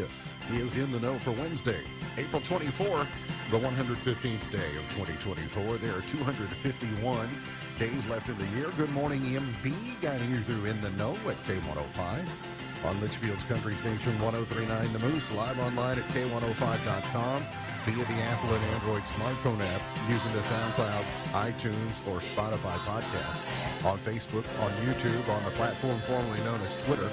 This is In the Know for Wednesday, April 24, the 115th day of 2024. There are 251 days left in the year. Good morning, MB. Guiding you through In the Know at K105 on Litchfield's Country Station 1039 The Moose, live online at K105.com via the Apple and Android smartphone app using the SoundCloud, iTunes, or Spotify podcast, on Facebook, on YouTube, on the platform formerly known as Twitter.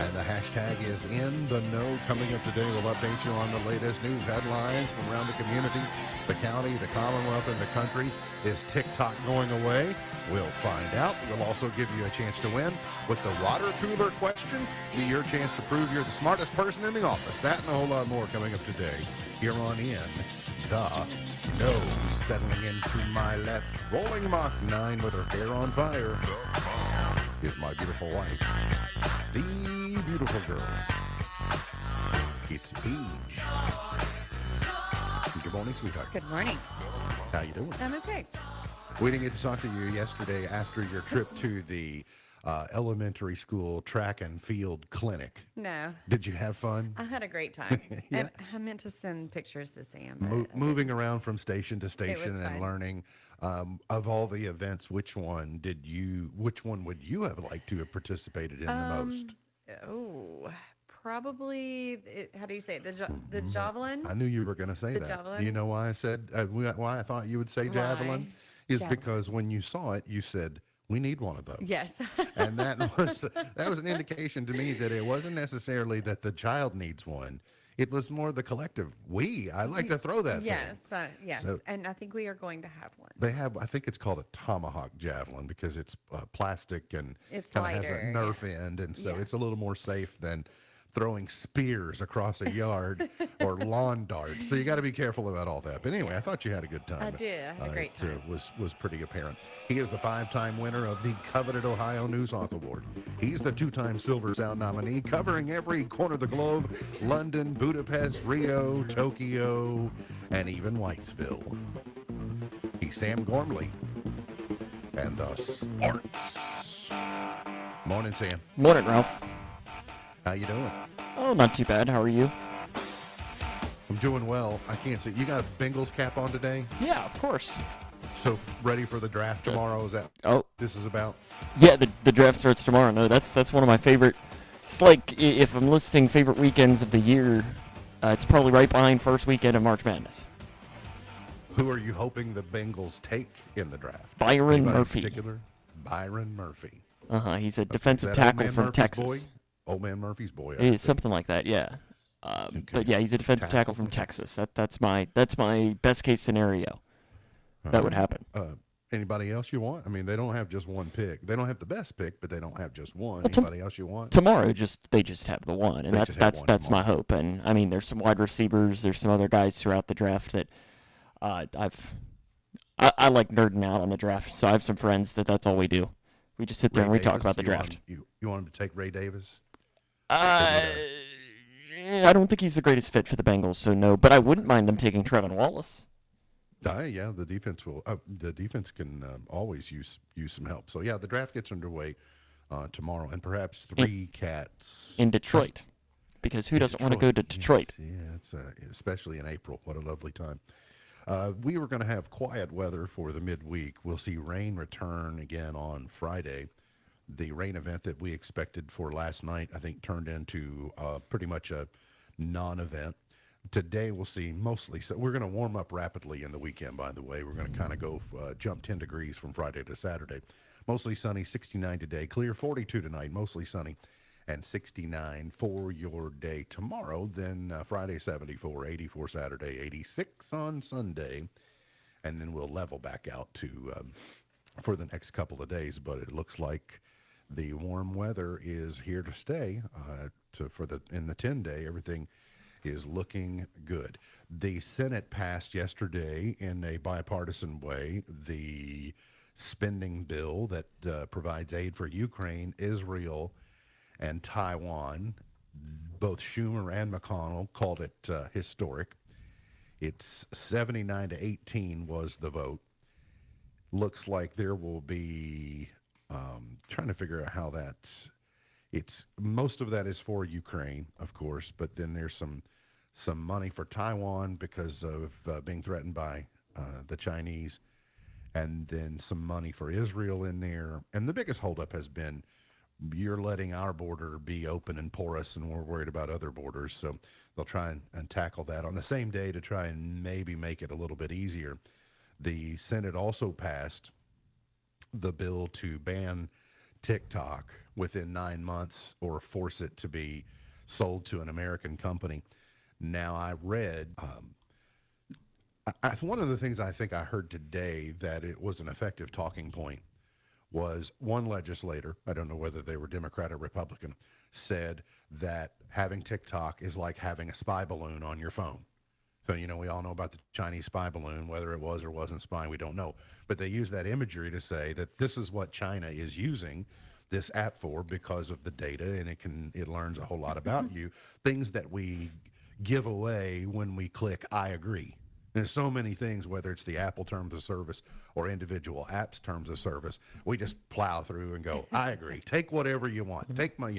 And the hashtag is In the Know. Coming up today, we'll update you on the latest news headlines from around the community, the county, the Commonwealth, and the country. Is TikTok going away? We'll find out. We'll also give you a chance to win with the water cooler question. Be your chance to prove you're the smartest person in the office. That and a whole lot more coming up today here on In the Know. Settling into my left, rolling Mach 9 with her hair on fire, is my beautiful wife, the beautiful girl. It's Paige. Good morning, sweetheart. Good morning. How you doing? I'm okay. We didn't get to talk to you yesterday after your trip to the elementary school track and field clinic. No. Did you have fun? I had a great time. Yeah. And I meant to send pictures to Sam. But I Moving around from station to station and fun. learning. Of all the events, which one would you have liked to have participated in the most? Probably, how do you say it? The javelin? I knew you were going to say The that. javelin? Do you know why I said why I thought you would say javelin? Why? Is Javelin. because when you saw it, you said, we need one of those. Yes. And that was an indication to me that it wasn't necessarily that the child needs one. It was more the collective. I like to throw that Yes. thing. Yes. So- And I think we are going to have one. They have, I think it's called a tomahawk javelin because it's plastic and It's kind of has a lighter, Nerf end. And so Yeah. it's a little more safe than throwing spears across a yard or lawn darts. So you got to be careful about all that. But anyway, I thought you had a good time. I did. I had a great time. Was pretty apparent. He is the 5-time winner of the coveted Ohio Newshawk Award. He's the 2-time Silver Sound nominee, covering every corner of the globe: London, Budapest, Rio, Tokyo, and even Whitesville. He's Sam Gormley and the Sports. Morning, Sam. Morning, Ralph. How you doing? Oh, not too bad. How are you? I'm doing well. I can't see. You got a Bengals cap on today? Yeah, of course. So ready for the draft tomorrow? Is that Oh, this is about? yeah, the draft starts tomorrow. No, that's one of my favorite. It's like if I'm listing favorite weekends of the year, it's probably right behind first weekend of March Madness. Who are you hoping the Bengals take in the draft? Byron Anybody in Murphy. particular? Byron Murphy. He's a Is defensive that Old tackle Man from Murphy's Texas. boy? Old Man Murphy's boy. I It's think. something like that, yeah. But yeah, he's a defensive tackle from Texas. That's my best case scenario. That would happen. Anybody else you want? I mean, they don't have just one pick. They don't have the best pick, but they don't have just one. Well, Anybody else you want? Tomorrow, they just have the one, and They just have that's one my hope. And I mean, there's some wide receivers, there's some other guys throughout the draft that I like nerding out on the draft. So I have some friends that's all we do. We just sit there and we talk about the draft. You want him to take Ray Davis? I don't think he's the greatest fit for the Bengals, so no. But I wouldn't mind them taking Trevin Wallace. Yeah, the defense will. The defense can always use some help. So yeah, the draft gets underway tomorrow, and perhaps three cats In Detroit, because who doesn't want to go to Detroit? Yes, yeah, it's especially in April. What a lovely time. We were going to have quiet weather for the midweek. We'll see rain return again on Friday. The rain event that we expected for last night, I think, turned into pretty much a non-event. Today we'll see mostly. So we're going to warm up rapidly in the weekend, by the way. We're going to kind of go jump 10 degrees from Friday to Saturday. Mostly sunny, 69 today. Clear, 42 tonight, mostly sunny, and 69 for your day tomorrow. Then Friday, 74, 84 Saturday, 86 on Sunday. And then we'll level back out to for the next couple of days. But it looks like the warm weather is here to stay. In the 10-day, everything is looking good. The Senate passed yesterday in a bipartisan way the spending bill that provides aid for Ukraine, Israel, and Taiwan. Both Schumer and McConnell called it historic. It's 79-18 was the vote. Looks like there will be, trying to figure out how that, It's most of that is for Ukraine, of course, but then there's some money for Taiwan because of being threatened by the Chinese, and then some money for Israel in there. And the biggest holdup has been you're letting our border be open and porous, and we're worried about other borders. So they'll try and tackle that on the same day to try and maybe make it a little bit easier. The Senate also passed the bill to ban TikTok within 9 months or force it to be sold to an American company. Now, I read one of the things I think I heard today that it was an effective talking point was one legislator, I don't know whether they were Democrat or Republican, said that having TikTok is like having a spy balloon on your phone. So, we all know about the Chinese spy balloon, whether it was or wasn't spying, we don't know. But they use that imagery to say that this is what China is using this app for because of the data, and it learns a whole lot about you, things that we give away when we click I agree. There's so many things, whether it's the Apple terms of service or individual apps terms of service, we just plow through and go, I agree. Take whatever you want. Take my,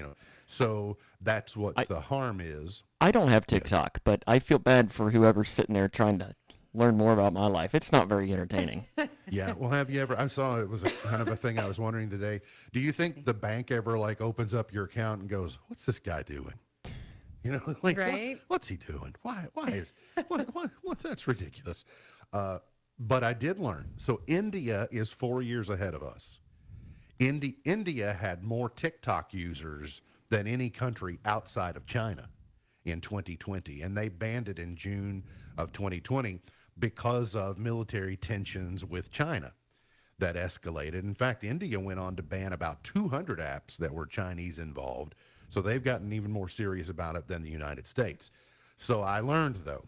So that's what the harm is. I don't have TikTok, but I feel bad for whoever's sitting there trying to learn more about my life. It's not very entertaining. Yeah. Well, have you ever, I saw it was a kind of a thing I was wondering today. Do you think the bank ever opens up your account and goes, what's this guy doing? Right? What's he doing? Why is, what, that's ridiculous. But I did learn. So India is 4 years ahead of us. India had more TikTok users than any country outside of China in 2020. And they banned it in June of 2020 because of military tensions with China that escalated. In fact, India went on to ban about 200 apps that were Chinese involved. So they've gotten even more serious about it than the United States. So I learned, though,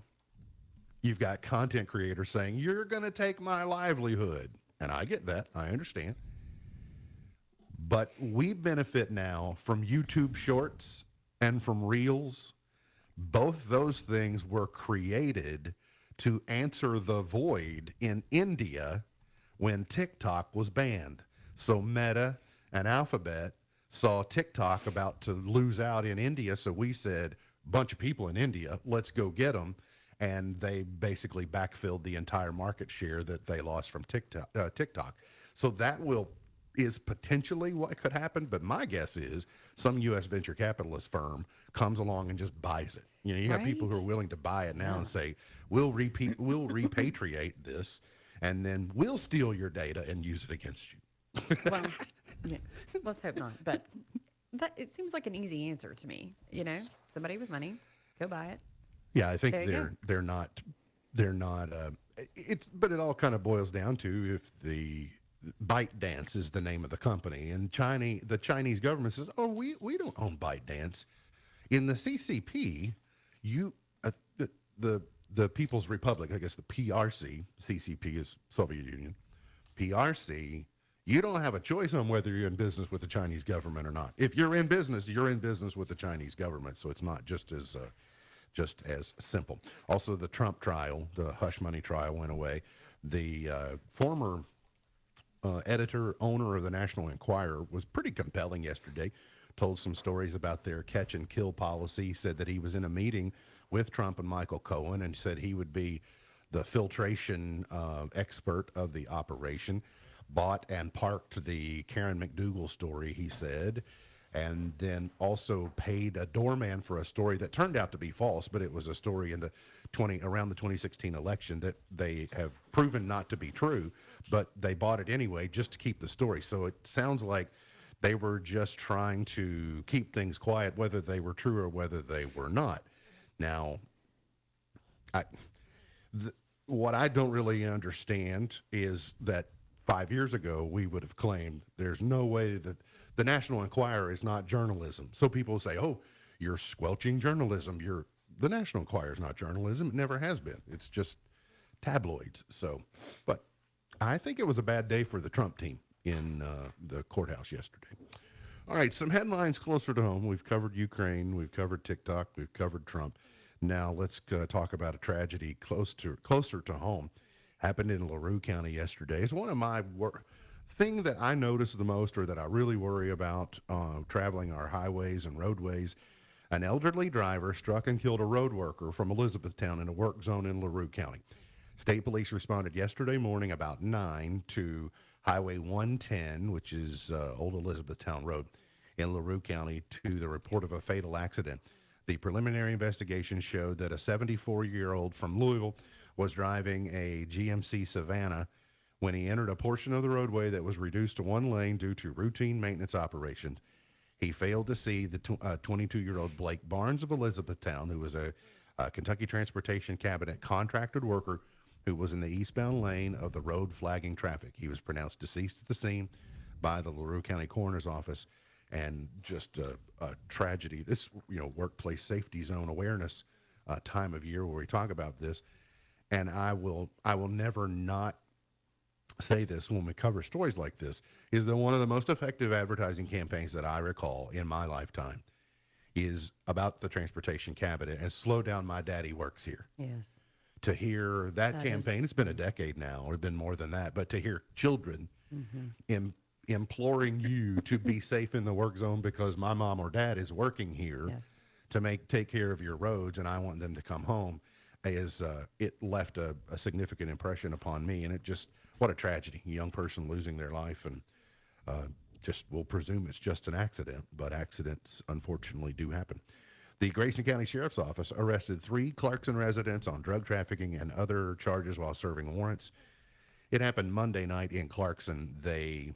you've got content creators saying, you're going to take my livelihood. And I get that. I understand. But we benefit now from YouTube Shorts and from Reels. Both those things were created to answer the void in India when TikTok was banned. So Meta and Alphabet saw TikTok about to lose out in India, so we said, bunch of people in India, let's go get them. And they basically backfilled the entire market share that they lost from TikTok. So that is potentially what could happen, but my guess is some U.S. venture capitalist firm comes along and just buys it. You have people who are willing to buy it now and say, we'll repatriate this, and then we'll steal your data and use it against you. Well, yeah, let's hope not. But it seems like an easy answer to me. Somebody with money, go buy it. Yeah, I think they're not. But it all kind of boils down to if the ByteDance is the name of the company, and the Chinese government says, "Oh, we don't own ByteDance." In the CCP, the People's Republic, I guess the PRC, CCP is Soviet Union, PRC. You don't have a choice on whether you're in business with the Chinese government or not. If you're in business with the Chinese government. So it's not just as simple. Also, the Trump trial, the hush money trial, went away. The former editor, owner of the National Enquirer was pretty compelling yesterday. Told some stories about their catch and kill policy. Said that he was in a meeting with Trump and Michael Cohen and said he would be the filtration expert of the operation. Bought and parked the Karen McDougal story, he said, and then also paid a doorman for a story that turned out to be false, but it was a story in around the 2016 election that they have proven not to be true, but they bought it anyway just to keep the story. So it sounds like they were just trying to keep things quiet, whether they were true or whether they were not. Now, what I don't really understand is that 5 years ago, we would have claimed there's no way that the National Enquirer is not journalism. So people say, oh, you're squelching journalism. The National Enquirer is not journalism. It never has been. It's just tabloids. But I think it was a bad day for the Trump team in the courthouse yesterday. All right, some headlines closer to home. We've covered Ukraine. We've covered TikTok. We've covered Trump. Now let's talk about a tragedy closer to home. Happened in LaRue County yesterday. It's one of my thing that I notice the most, or that I really worry about traveling our highways and roadways, an elderly driver struck and killed a road worker from Elizabethtown in a work zone in LaRue County. State police responded yesterday morning about 9 to Highway 110, which is Old Elizabethtown Road in LaRue County, to the report of a fatal accident. The preliminary investigation showed that a 74-year-old from Louisville was driving a GMC Savannah when he entered a portion of the roadway that was reduced to one lane due to routine maintenance operations. He failed to see the 22-year-old Blake Barnes of Elizabethtown, who was a Kentucky Transportation Cabinet contracted worker who was in the eastbound lane of the road flagging traffic. He was pronounced deceased at the scene by the LaRue County Coroner's Office, and just a tragedy. This, workplace safety zone awareness time of year where we talk about this, and I will never not say this when we cover stories like this, is that one of the most effective advertising campaigns that I recall in my lifetime is about the Transportation Cabinet and Slow Down, My Daddy Works Here. Yes. To hear that That campaign, is- it's been a decade now, or been more than that, but to hear children imploring you to be safe in the work zone because my mom or dad is working here Yes. to take care of your roads and I want them to come home, is it left a significant impression upon me. And it just, what a tragedy, a young person losing their life, and just, we'll presume it's just an accident, but accidents unfortunately do happen. The Grayson County Sheriff's Office arrested 3 Clarkson residents on drug trafficking and other charges while serving warrants. It happened Monday night in Clarkson. They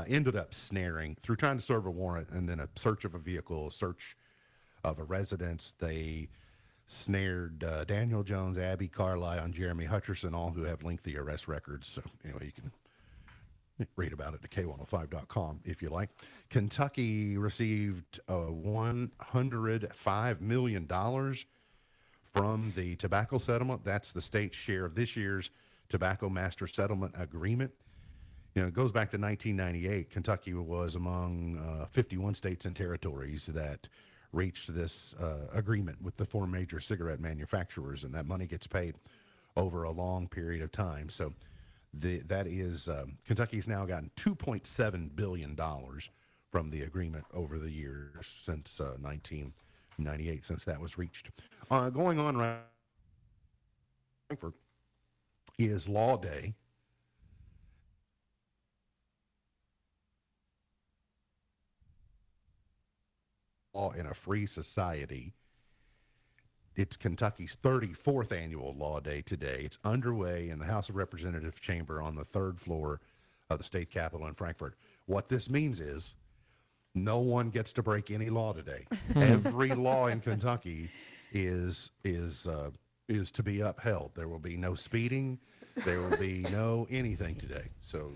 ended up snaring, through trying to serve a warrant and then a search of a vehicle, a search of a residence. They snared Daniel Jones, Abby Carlisle, and Jeremy Hutcherson, all who have lengthy arrest records. So anyway, you can read about it at K105.com if you like. Kentucky received $105 million from the tobacco settlement. That's the state's share of this year's Tobacco Master Settlement Agreement. It goes back to 1998. Kentucky was among 51 states and territories that reached this agreement with the 4 major cigarette manufacturers, and that money gets paid over a long period of time. So Kentucky's now gotten $2.7 billion from the agreement over the years since 1998, since that was reached. Going on right Frankfurt is Law Day. Law in a free society. It's Kentucky's 34th annual Law Day today. It's underway in the House of Representatives chamber on the 3rd floor of the state capitol in Frankfurt. What this means is no one gets to break any law today. Every law in Kentucky is to be upheld. There will be no speeding. There will be no anything today. So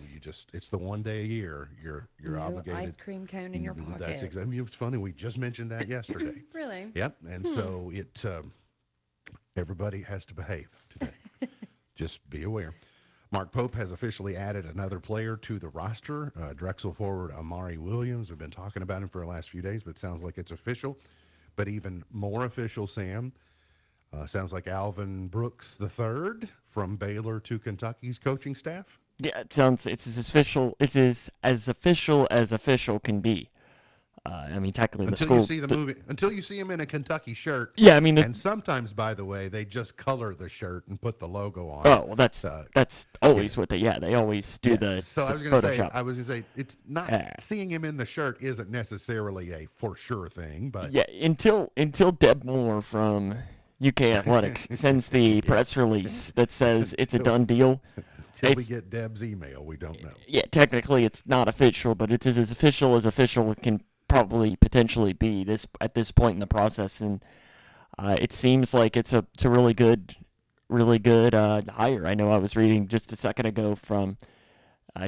it's the one day a year you're No obligated. ice cream cone in your pocket. That's exactly. It's funny. We just mentioned that yesterday. Really? Yep. And so everybody has to behave today. Just be aware. Mark Pope has officially added another player to the roster. Drexel forward Amari Williams. We've been talking about him for the last few days, but it sounds like it's official. But even more official, Sam, sounds like Alvin Brooks III from Baylor to Kentucky's coaching staff. Yeah, it's as official. It's as official as official can be. Technically, the Until school. you see the movie, until you see him in a Kentucky shirt. Yeah, And sometimes, by the way, they just color the shirt and put the logo on. Oh, well, that's always yeah. what they always do the. So the I was going to Photoshop. say, it's not seeing him in the shirt isn't necessarily a for sure thing, but Yeah, until Deb Moore from UK Athletics sends the press release that says it's a done deal. until we it's- get Deb's email, we don't know. Yeah, technically it's not official, but it's as official can probably potentially be at this point in the process, and it seems like it's a really good hire. I know I was reading just a second ago from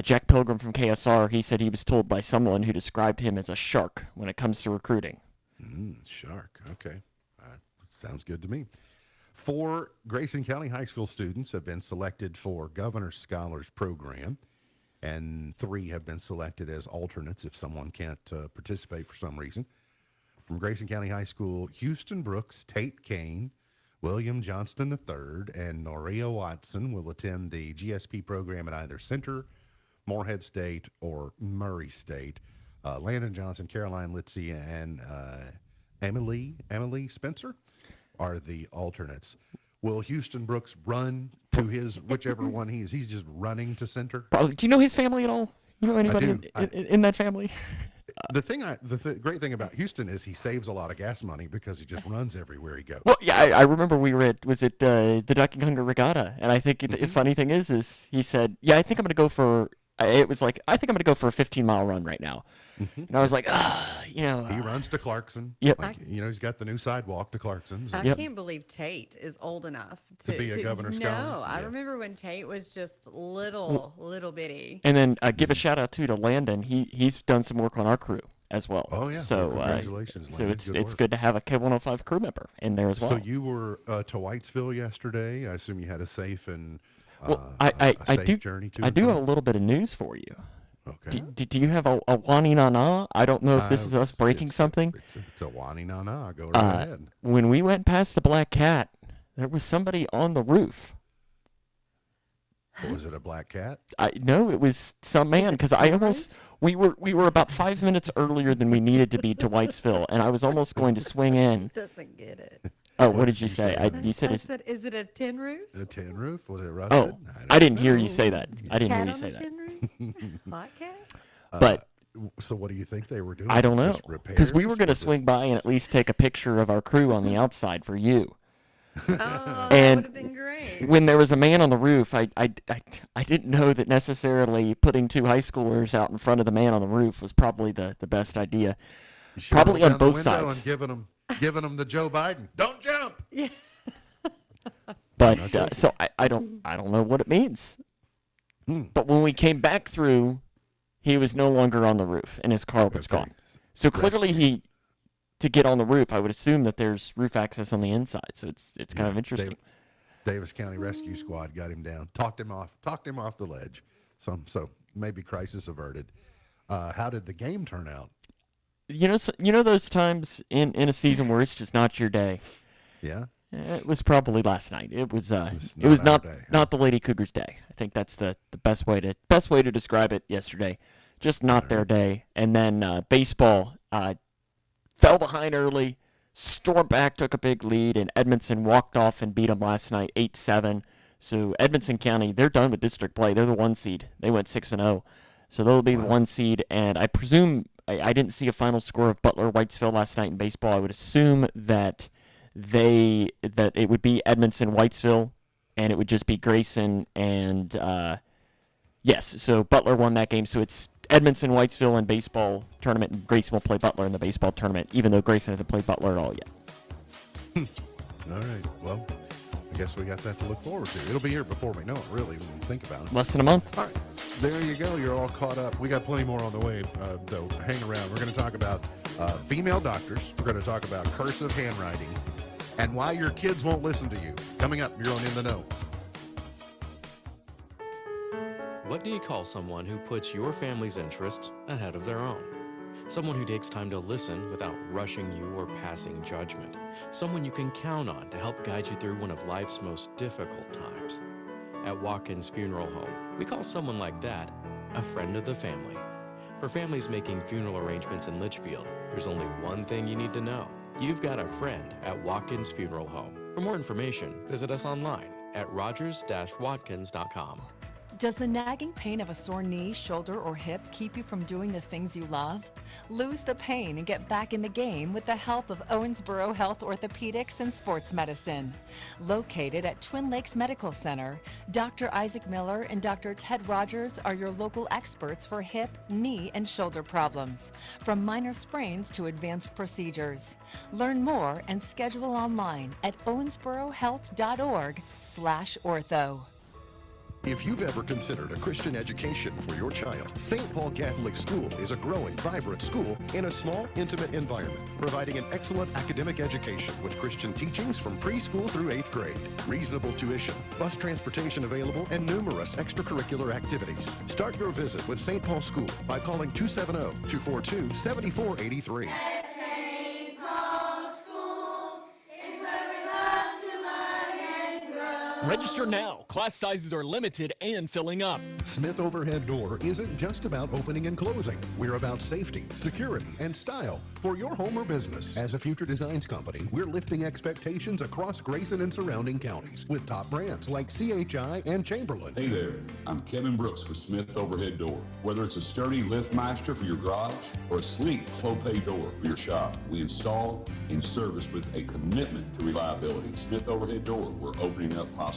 Jack Pilgrim from KSR. He said he was told by someone who described him as a shark when it comes to recruiting. Shark. Okay. Sounds good to me. 4 Grayson County high school students have been selected for Governor's Scholars Program, and 3 have been selected as alternates if someone can't participate for some reason. From Grayson County High School, Houston Brooks, Tate Kane, William Johnston III, and Noria Watson will attend the GSP program at either Center, Morehead State or Murray State. Landon Johnson, Caroline Litzy, and Emily Spencer are the alternates. Will Houston Brooks run to his whichever one he is? He's just running to center. Probably. Do you know his family at all? You know anybody do. in that family? The great thing about Houston is he saves a lot of gas money because he just runs everywhere he goes. Well, yeah, I remember we were at, was it the Ducking Hunger Regatta? And I think the funny thing is he said, yeah, I think I'm going to go for, it was like, I think I'm going to go for a 15-mile run right now. And I was like, He runs to Clarkson. Yep. Like, he's got the new sidewalk to Clarkson's. I Yep. can't believe Tate is old enough To be a governor's scholar? No, I Yeah. remember when Tate was just little bitty. And then give a shout out too to Landon. He's done some work on our crew as well. Oh, yeah. So Well, congratulations, so Landon. it's Good it's work. good to have a K105 crew member in there as well. So you were to Whitesville yesterday. I assume you had a safe and Well, a I safe do journey to I and do have from? a little bit of news for you. Okay. Do you have a Wani Nana? I don't know if this is us breaking something. It's a Wani Nana. Go right ahead. When we went past the Black Cat, there was somebody on the roof. Was it a black cat? No, it was some man because we were about 5 minutes earlier than we needed to be to Whitesville, and I was almost going to swing in. Doesn't get it. Oh, What what did did you you say? say? You said I it's. said, is it a tin roof? The tin roof? Was it rusted? Oh, I didn't hear you know. say that. I didn't hear Cat you on say the that. tin roof? Hot cat? But So what do you think they were doing? I don't know Just because we were repairs? going to Was it- swing by and at least take a picture of our crew on the outside for you. Oh, that And would have been great. When there was a man on the roof, I didn't know that necessarily putting two high schoolers out in front of the man on the roof was probably the best idea. You should have probably rolled on down the both window sides. And giving them the Joe Biden. Don't jump. But so I don't know what it means. But when we came back through, he was no longer on the roof and his car was Okay. gone. So clearly to get on the roof, I would assume that there's roof access on the inside. So it's kind of interesting. Davis County Rescue Squad got him down, talked him off the ledge. So maybe crisis averted. How did the game turn out? You know those times in a season where it's just not your day. Yeah. It was probably last night. It was not our day, huh? not the Lady Cougars' day. I think that's the best way to describe it yesterday. Just not their day. And then baseball fell behind early, stormed back, took a big lead, and Edmondson walked off and beat them last night 8-7. So Edmondson County, they're done with district play. They're the 1 seed. They went 6-0. So they'll be the 1 seed, and I presume I didn't see a final score of Butler Whitesville last night in baseball. I would assume that it would be Edmondson Whitesville, and it would just be Grayson and yes. So Butler won that game. So it's Edmondson Whitesville in baseball tournament, and Grayson will play Butler in the baseball tournament, even though Grayson hasn't played Butler at all yet. All right. Well, I guess we got that to look forward to. It'll be here before we know it, really, when you think about it. Less than a month. All right. There you go. You're all caught up. We got plenty more on the way, though. Hang around. We're going to talk about female doctors. We're going to talk about cursive handwriting and why your kids won't listen to you. Coming up, you're on In the Know. What do you call someone who puts your family's interests ahead of their own? Someone who takes time to listen without rushing you or passing judgment. Someone you can count on to help guide you through one of life's most difficult times. At Watkins Funeral Home, we call someone like that a friend of the family. For families making funeral arrangements in Litchfield, there's only one thing you need to know. You've got a friend at Watkins Funeral Home. For more information, visit us online at rogers-watkins.com. Does the nagging pain of a sore knee, shoulder, or hip keep you from doing the things you love? Lose the pain and get back in the game with the help of Owensboro Health Orthopedics and Sports Medicine. Located at Twin Lakes Medical Center, Dr. Isaac Miller and Dr. Ted Rogers are your local experts for hip, knee, and shoulder problems, from minor sprains to advanced procedures. Learn more and schedule online at owensborohealth.org/ortho. If you've ever considered a Christian education for your child, St. Paul Catholic School is a growing, vibrant school in a small, intimate environment, providing an excellent academic education with Christian teachings from preschool through 8th grade, reasonable tuition, bus transportation available, and numerous extracurricular activities. Start your visit with St. Paul School by calling 270-242-7483. Register now. Class sizes are limited and filling up. Smith Overhead Door isn't just about opening and closing. We're about safety, security, and style for your home or business. As a Future Designs company, we're lifting expectations across Grayson and surrounding counties with top brands like CHI and Chamberlain. Hey there, I'm Kevin Brooks with Smith Overhead Door. Whether it's a sturdy LiftMaster for your garage or a sleek Clopay door for your shop, we install and service with a commitment to reliability. Smith Overhead Door, we're opening up possibilities.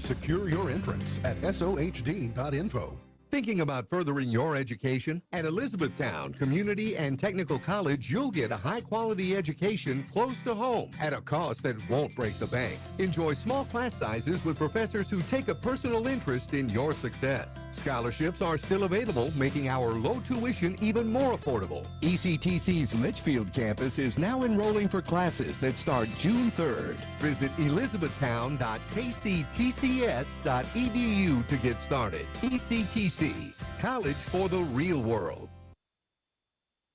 Secure your entrance at sohd.info. Thinking about furthering your education? At Elizabethtown Community and Technical College, you'll get a high-quality education close to home at a cost that won't break the bank. Enjoy small class sizes with professors who take a personal interest in your success. Scholarships are still available, making our low tuition even more affordable. ECTC's Litchfield campus is now enrolling for classes that start June 3rd. Visit elizabethtown.kctcs.edu to get started. ECTC, college for the real world.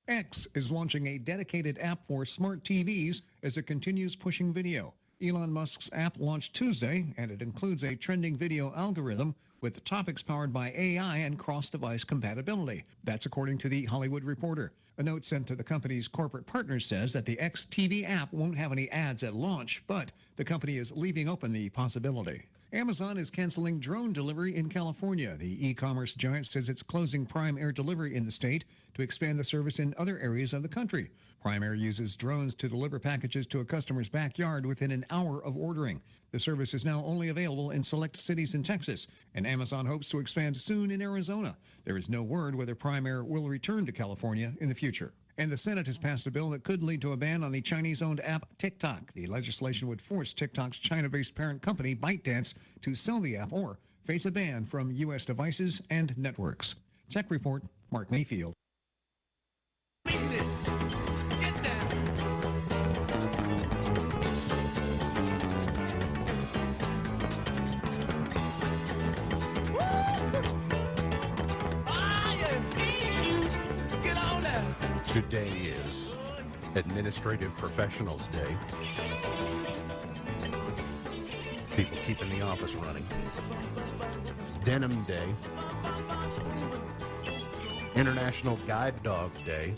X is launching a dedicated app for smart TVs as it continues pushing video. Elon Musk's app launched Tuesday, and it includes a trending video algorithm with topics powered by AI and cross-device compatibility. That's according to The Hollywood Reporter. A note sent to the company's corporate partners says that the X TV app won't have any ads at launch, but the company is leaving open the possibility. Amazon is canceling drone delivery in California. The e-commerce giant says it's closing Prime Air delivery in the state to expand the service in other areas of the country. Prime Air uses drones to deliver packages to a customer's backyard within an hour of ordering. The service is now only available in select cities in Texas, and Amazon hopes to expand soon in Arizona. There is no word whether Prime Air will return to California in the future. And the Senate has passed a bill that could lead to a ban on the Chinese-owned app TikTok. The legislation would force TikTok's China-based parent company, ByteDance, to sell the app or face a ban from U.S. devices and networks. Tech Report, Mark Mayfield. Today is Administrative Professionals Day. People keeping the office running. It's Denim Day. International Guide Dog Day.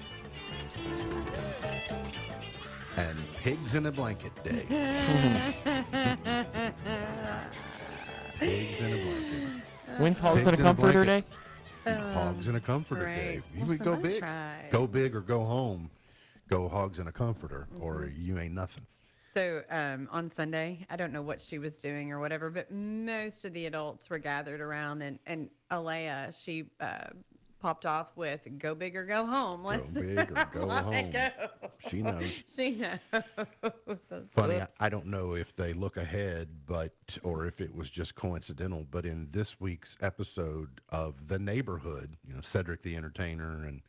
And Pigs in a Blanket Day. Pigs in a Blanket. When's Hogs Pigs in a in a Comforter blanket. Day? Hogs in a Comforter Day. right. You Well, would go somebody big. tried. Go big or go home. Go Hogs in a Comforter, or you ain't nothing. So on Sunday, I don't know what she was doing or whatever, but most of the adults were gathered around, and Alea, she popped off with "Go big or go home." Go big or go let home. it go. She knows. She knows. So Funny, whoops. I don't know if they look ahead, or if it was just coincidental, but in this week's episode of The Neighborhood, Cedric the Entertainer and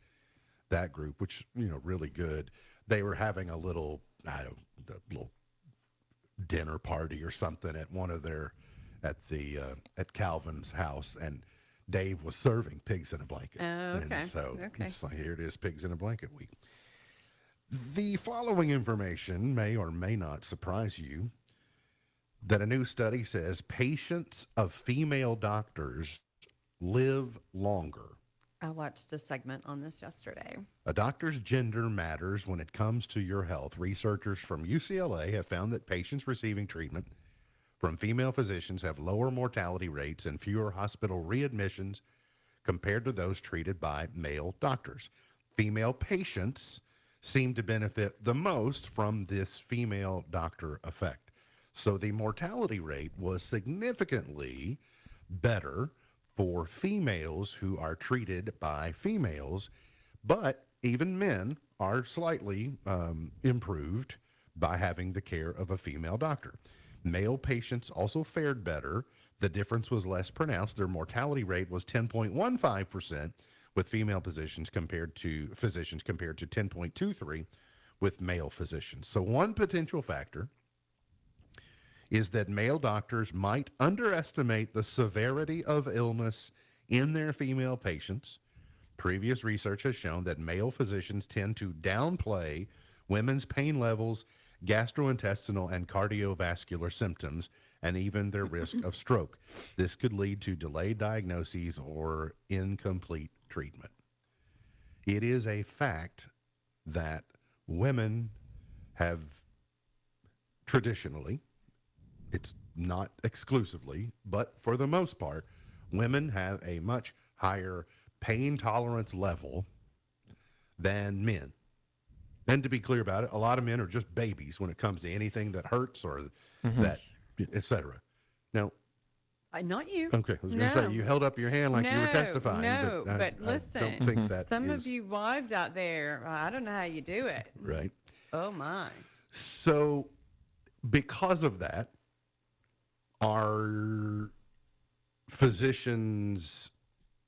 that group, which, really good, they were having a little, little dinner party or something at one of their, at Calvin's house, and Dave was serving Pigs in a Blanket. Oh, okay. And so Okay. it's like, here it is, Pigs in a Blanket week. The following information may or may not surprise you, that a new study says patients of female doctors live longer. I watched a segment on this yesterday. A doctor's gender matters when it comes to your health. Researchers from UCLA have found that patients receiving treatment from female physicians have lower mortality rates and fewer hospital readmissions compared to those treated by male doctors. Female patients seem to benefit the most from this female doctor effect. So the mortality rate was significantly better for females who are treated by females, but even men are slightly improved by having the care of a female doctor. Male patients also fared better. The difference was less pronounced. Their mortality rate was 10.15% with female physicians compared to 10.23 with male physicians. So one potential factor is that male doctors might underestimate the severity of illness in their female patients. Previous research has shown that male physicians tend to downplay women's pain levels gastrointestinal and cardiovascular symptoms, and even their risk of stroke. This could lead to delayed diagnoses or incomplete treatment. It is a fact that women have traditionally, it's not exclusively, but for the most part, women have a much higher pain tolerance level than men. And to be clear about it, a lot of men are just babies when it comes to anything that hurts or that, etc. Now, Not you. okay, I was going to say, you held up your hand like you were testifying. No, I but listen, don't think that some is of you wives out there, I don't know how you do it. right. Oh my. So, because of that, our physicians,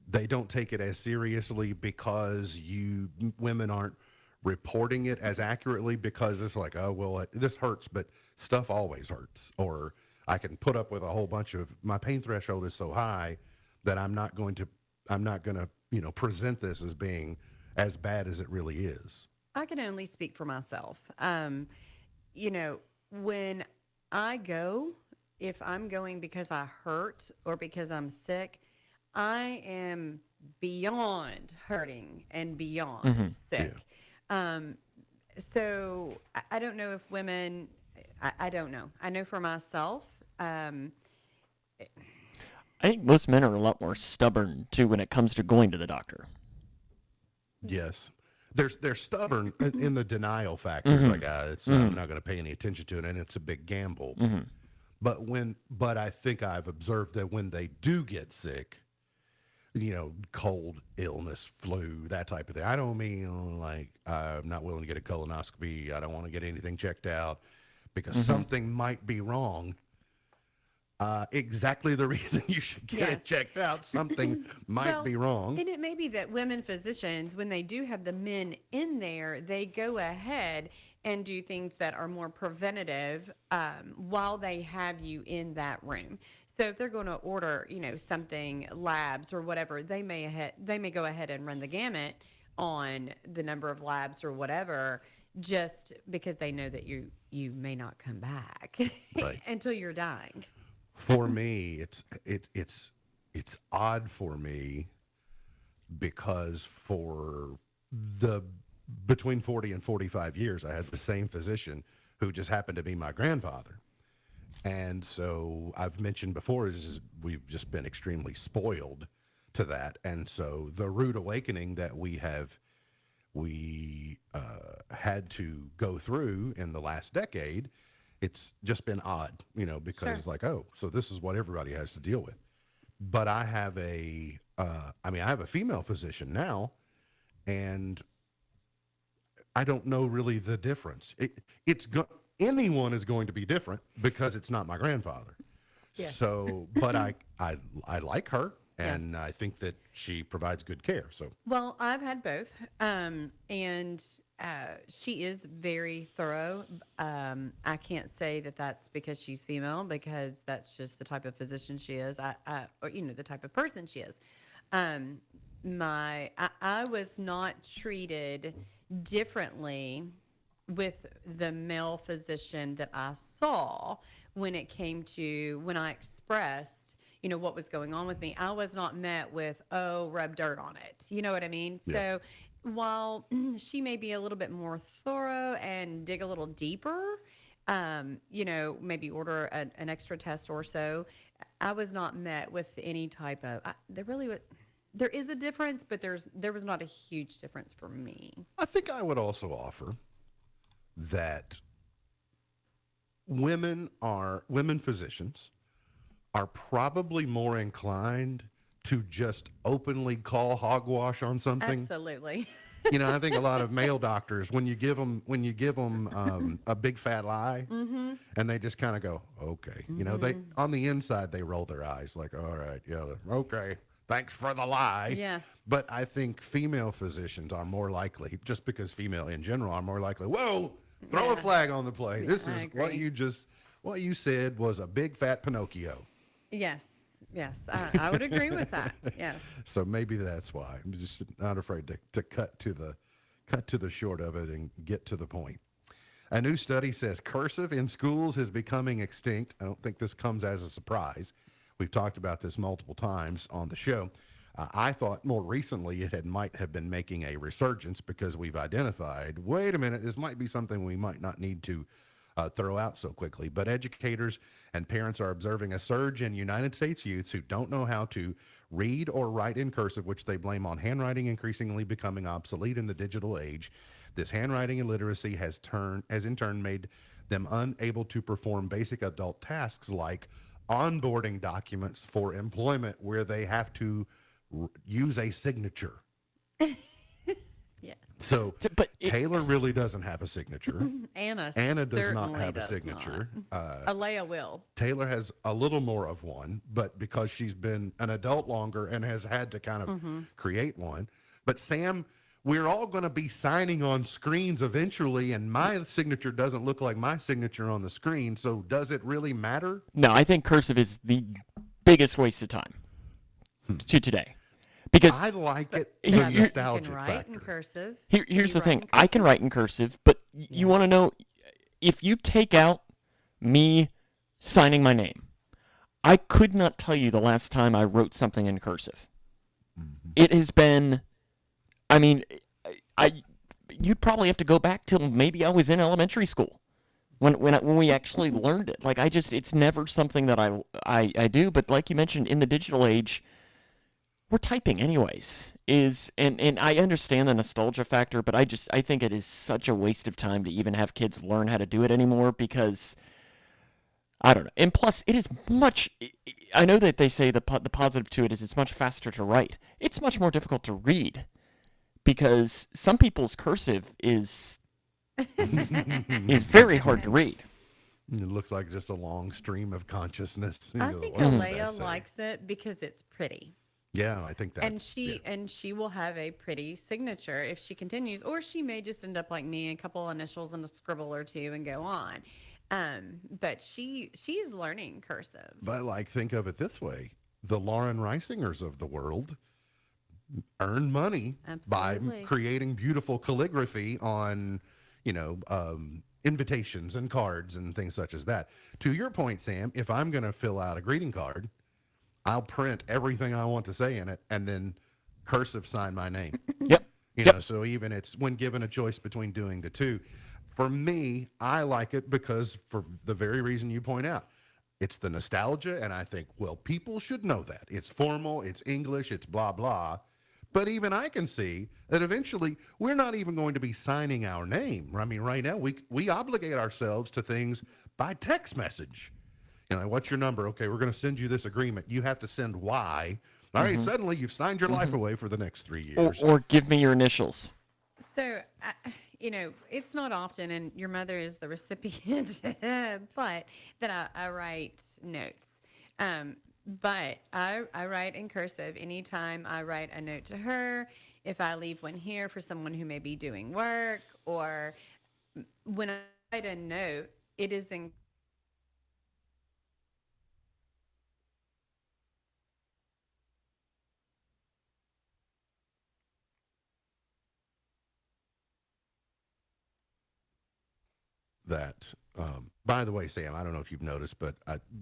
they don't take it as seriously because you women aren't reporting it as accurately, because it's like, oh, well, this hurts, but stuff always hurts. Or I can put up with a whole bunch of, my pain threshold is so high that I'm not going to, present this as being as bad as it really is. I can only speak for myself. When I go, if I'm going because I hurt or because I'm sick, I am beyond hurting and beyond sick. So I don't know if women, I don't know. I know for myself, I think most men are a lot more stubborn too when it comes to going to the doctor. Yes. They're stubborn in the denial factor. Like, I'm not going to pay any attention to it, and it's a big gamble. But I think I've observed that when they do get sick, cold, illness, flu, that type of thing. I don't mean like I'm not willing to get a colonoscopy. I don't want to get anything checked out because something might be wrong. Exactly the reason you should get it checked out. Something might be wrong. And it may be that women physicians, when they do have the men in there, they go ahead and do things that are more preventative while they have you in that room. So if they're going to order, something, labs or whatever, they may go ahead and run the gamut on the number of labs or whatever, just because they know that you may not come back until you're dying. For me, it's odd for me because for the between 40 and 45 years, I had the same physician who just happened to be my grandfather. And so I've mentioned before, we've just been extremely spoiled to that. And so the rude awakening that we had to go through in the last decade, it's just been odd, because like, oh, so this is what everybody has to deal with. But I have I have a female physician now, and I don't know really the difference. Anyone is going to be different because it's not my grandfather. Yes. So, but I like her, and Yes. I think that she provides good care. So, Well, I've had both, and she is very thorough. I can't say that that's because she's female, because that's just the type of physician she is, or the type of person she is. I was not treated differently with the male physician that I saw when it came to when I expressed what was going on with me. I was not met with, oh, rub dirt on it. You know what I mean? Yeah. So while she may be a little bit more thorough and dig a little deeper, maybe order an extra test or so, I was not met with any type of, there is a difference, but there was not a huge difference for me. I think I would also offer that women physicians are probably more inclined to just openly call hogwash on something. Absolutely. I think a lot of male doctors, when you give them a big fat lie, and they just kind of go, okay, they on the inside they roll their eyes like, all right, yeah, okay, thanks for the lie. Yeah. But I think female physicians are more likely, just because female in general are more likely, whoa, throw a flag on the play. This I is what you said was a big fat Pinocchio. Yes. I would agree with that. Yes. So maybe that's why I'm just not afraid to cut to the short of it and get to the point. A new study says cursive in schools is becoming extinct. I don't think this comes as a surprise. We've talked about this multiple times on the show. I thought more recently might have been making a resurgence because we've identified, wait a minute, this might be something we might not need to throw out so quickly. But educators and parents are observing a surge in United States youths who don't know how to read or write in cursive, which they blame on handwriting increasingly becoming obsolete in the digital age. This handwriting illiteracy has in turn made them unable to perform basic adult tasks like onboarding documents for employment where they have to use a signature. Yeah. So Taylor really doesn't have a signature. Anna does not have a does signature. Alea will. Taylor has a little more of one, but because she's been an adult longer and has had to kind of create one. But Sam, we're all going to be signing on screens eventually, and my signature doesn't look like my signature on the screen. So does it really matter? No, I think cursive is the biggest waste of time to today. Because I like it, the You nostalgic can write factor. in cursive. here's You the thing. write in I can cursive. write in cursive, but you want to know, if you take out me signing my name, I could not tell you the last time I wrote something in cursive. It has been, I mean, you'd probably have to go back till maybe I was in elementary school when we actually learned it. Like, it's never something that I do. But like you mentioned, in the digital age, we're typing anyways. And I understand the nostalgia factor, but I think it is such a waste of time to even have kids learn how to do it anymore, because I don't know. And plus, it is much, I know that they say the positive to it is it's much faster to write. It's much more difficult to read, because some people's cursive is very hard to read. It looks like just a long stream of consciousness. I You go, think "What does Alea that say?" likes it because it's pretty. Yeah, I think that's And she will have a pretty signature if she continues, or she may just end up like me, a couple initials and a scribble or two, and go on. But she is learning cursive. But like, think of it this way: the Lauren Reisingers of the world earn money by Absolutely. creating beautiful calligraphy on, invitations and cards and things such as that. To your point, Sam, if I'm going to fill out a greeting card, I'll print everything I want to say in it and then cursive sign my name. Yep. So even it's when given a choice between doing the two. For me, I like it because for the very reason you point out, it's the nostalgia. And I think, well, people should know that. It's formal, it's English, it's blah, blah. But even I can see that eventually we're not even going to be signing our name. I mean, right now we obligate ourselves to things by text message. What's your number? Okay, we're going to send you this agreement. You have to send Y. All right, suddenly you've signed your life away for the next 3 years. Or give me your initials. So, it's not often, and your mother is the recipient, but that I write notes. But I write in cursive anytime I write a note to her, if I leave one here for someone who may be doing work, or when I write a note, it is in that. By the way, Sam, I don't know if you've noticed, but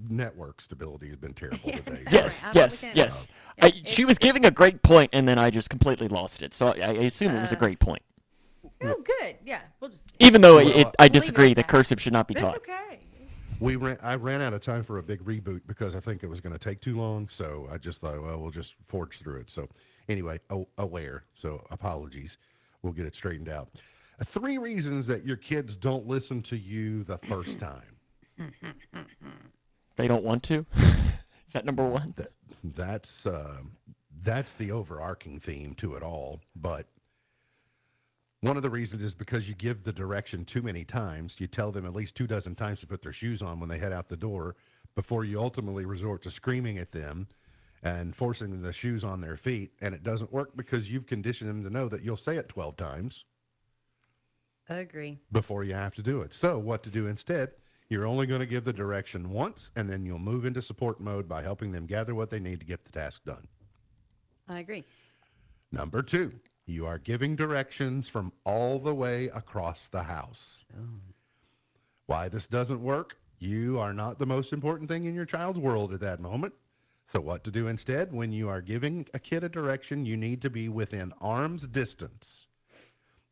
network stability has been terrible today. Yes, Sorry, yes. She it's- was giving a great point, and then I just completely lost it. So I assume it was a great point. Oh, good. Yeah, we'll just. Even though Well, I leave disagree, it the at that. cursive should not be That's taught. okay. I ran out of time for a big reboot because I think it was going to take too long. So I just thought, well, we'll just forge through it. So anyway, aware. So apologies. We'll get it straightened out. 3 reasons that your kids don't listen to you the first time. They don't want to? Is that number one? That's the overarching theme to it all. But one of the reasons is because you give the direction too many times. You tell them at least 24 times to put their shoes on when they head out the door before you ultimately resort to screaming at them and forcing the shoes on their feet. And it doesn't work because you've conditioned them to know that you'll say it 12 times Agree. before you have to do it. So what to do instead? You're only going to give the direction once, and then you'll move into support mode by helping them gather what they need to get the task done. I agree. Number 2, you are giving directions from all the way across the house. Why this doesn't work? You are not the most important thing in your child's world at that moment. So what to do instead? When you are giving a kid a direction, you need to be within arm's distance.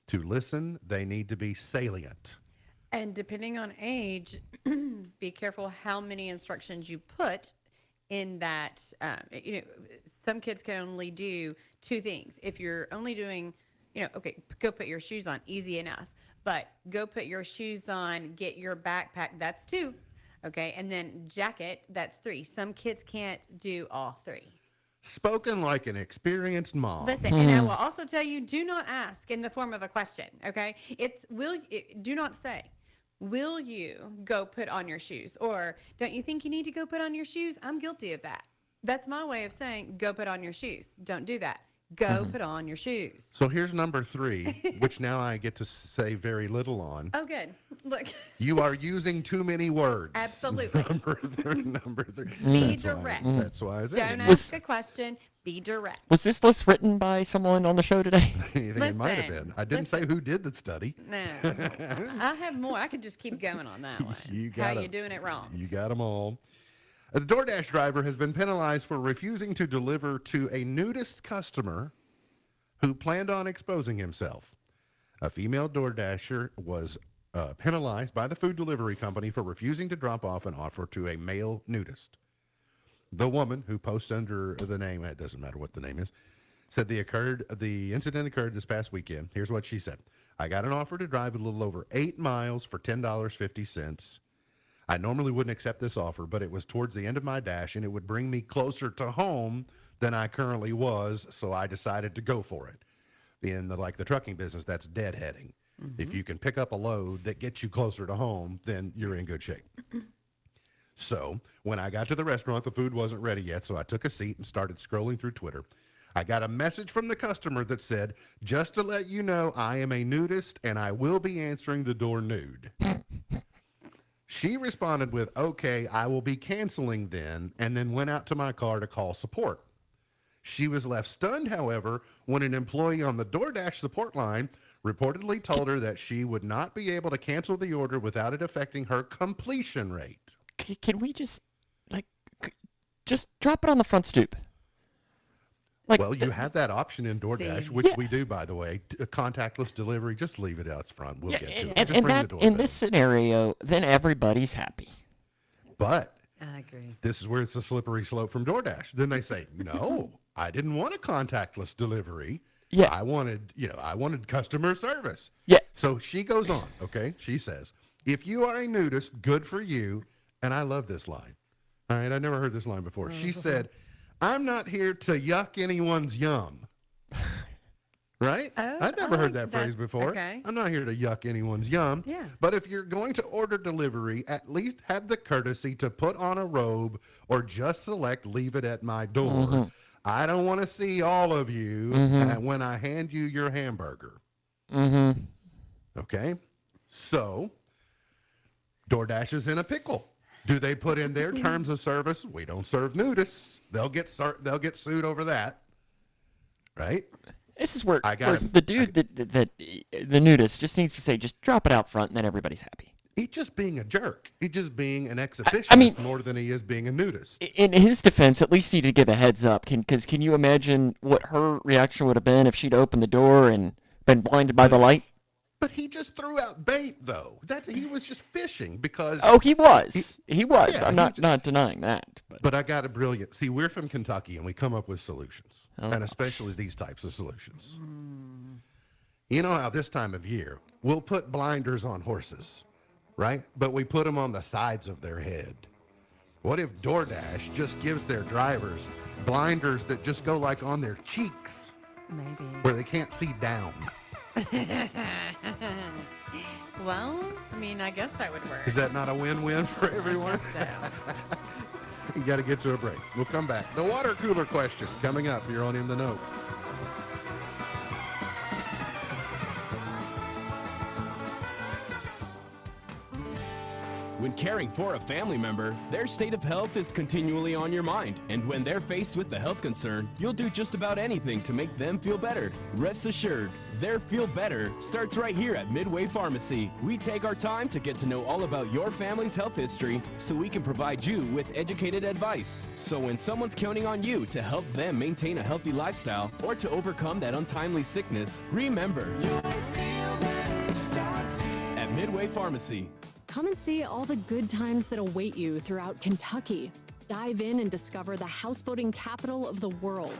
To listen, they need to be salient. And depending on age, be careful how many instructions you put in that. Some kids can only do 2 things. If you're only doing, okay, go put your shoes on, easy enough. But go put your shoes on, get your backpack, that's 2. Okay, and then jacket, that's 3. Some kids can't do all 3. Spoken like an experienced mom. Listen, and I will also tell you, do not ask in the form of a question, okay? Do not say, will you go put on your shoes? Or don't you think you need to go put on your shoes? I'm guilty of that. That's my way of saying, go put on your shoes. Don't do that. Go put on your shoes. So here's number 3, which now I get to say very little on. Oh, good. Look. You are using too many words. Absolutely. Number 3. Be direct. That's why I said Don't it. ask a question. Be direct. Was this list written by someone on the show today? I think it might have Listen, been. I didn't say who did the study. No. I have more. I could just keep going on that one. How you doing it wrong? You got them all. The DoorDash driver has been penalized for refusing to deliver to a nudist customer who planned on exposing himself. A female DoorDasher was penalized by the food delivery company for refusing to drop off an offer to a male nudist. The woman, who posts under the name, it doesn't matter what the name is, said the incident occurred this past weekend. Here's what she said. I got an offer to drive a little over 8 miles for $10.50. I normally wouldn't accept this offer, but it was towards the end of my dash, and it would bring me closer to home than I currently was, so I decided to go for it. In the trucking business, that's deadheading. If you can pick up a load that gets you closer to home, then you're in good shape. So when I got to the restaurant, the food wasn't ready yet, so I took a seat and started scrolling through Twitter. I got a message from the customer that said, just to let you know, I am a nudist, and I will be answering the door nude. She responded with, okay, I will be canceling then, and then went out to my car to call support. She was left stunned, however, when an employee on the DoorDash support line reportedly told her that she would not be able to cancel the order without it affecting her completion rate. Can we just drop it on the front stoop? Well, you have that option in DoorDash, which we do, by the way. Contactless delivery, just leave it out front. We'll get to it. Just ring the doorbell. In this scenario, then everybody's happy. But I agree. this is where it's a slippery slope from DoorDash. Then they say, no, I didn't want a contactless delivery. Yeah. I wanted customer service. Yeah. So she goes on, okay? She says, if you are a nudist, good for you. And I love this line. All right, I never heard this line before. She said, I'm not here to yuck anyone's yum. Right? Oh, I've never heard that phrase before. okay. I'm not here to yuck anyone's yum. Yeah. But if you're going to order delivery, at least have the courtesy to put on a robe or just select leave it at my door. I don't want to see all of you when I hand you your hamburger. Okay? So, DoorDash is in a pickle. Do they put in their terms of service? We don't serve nudists. They'll get sued over that, right? This is where the dude the nudist just needs to say, just drop it out front, and then everybody's happy. He's just being a jerk. He's just being an exhibitionist more than he is being a nudist. In his defense, at least he did give a heads up. Can you imagine what her reaction would have been if she'd opened the door and been blinded by the light? But he just threw out bait, though. He was just fishing because... Oh, he was. He was. Yeah, I'm not denying that. But I got a brilliant... See, we're from Kentucky, and we come up with solutions, and especially these types of solutions. You know how this time of year, we'll put blinders on horses, right? But we put them on the sides of their head. What if DoorDash just gives their drivers blinders that just go like on their cheeks? Maybe. Where they can't see down. Well, I mean, I guess that would work. Is that not a win-win for everyone? So. You got to get to a break. We'll come back. The water cooler question coming up here on In the Know. When caring for a family member, their state of health is continually on your mind. And when they're faced with a health concern, you'll do just about anything to make them feel better. Rest assured, their feel better starts right here at Midway Pharmacy. We take our time to get to know all about your family's health history so we can provide you with educated advice. So when someone's counting on you to help them maintain a healthy lifestyle or to overcome that untimely sickness, remember, at Midway Pharmacy. Come and see all the good times that await you throughout Kentucky. Dive in and discover the houseboating capital of the world.